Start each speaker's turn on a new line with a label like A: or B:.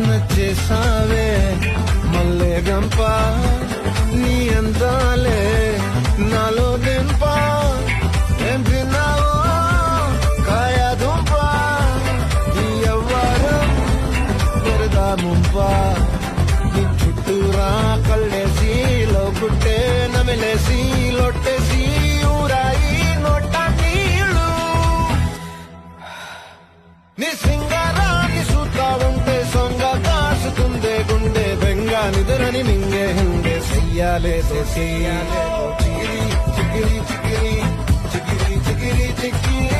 A: నచ్చేసావే మల్లె గంప నీ అందాలే నాలో దింప ఏం తిన్నావో కాయా దుంప నీ ఎవ్వరం పెరదా ముంప నీ చుట్టూరా కళ్ళేసి లోకుట్టే నమిలేసి లొట్టేసి ఊరాయి నోట నీళ్ళు నీ సింగారాన్ని చూస్తా ఉంటే సొంగ కాసుకుందే గుండె బెంగా నిదురని మింగే హుండే చెయ్యాలే చెయ్యాలే చికిరి చికిరి చికిరి చికిరి చికిరి చికిరి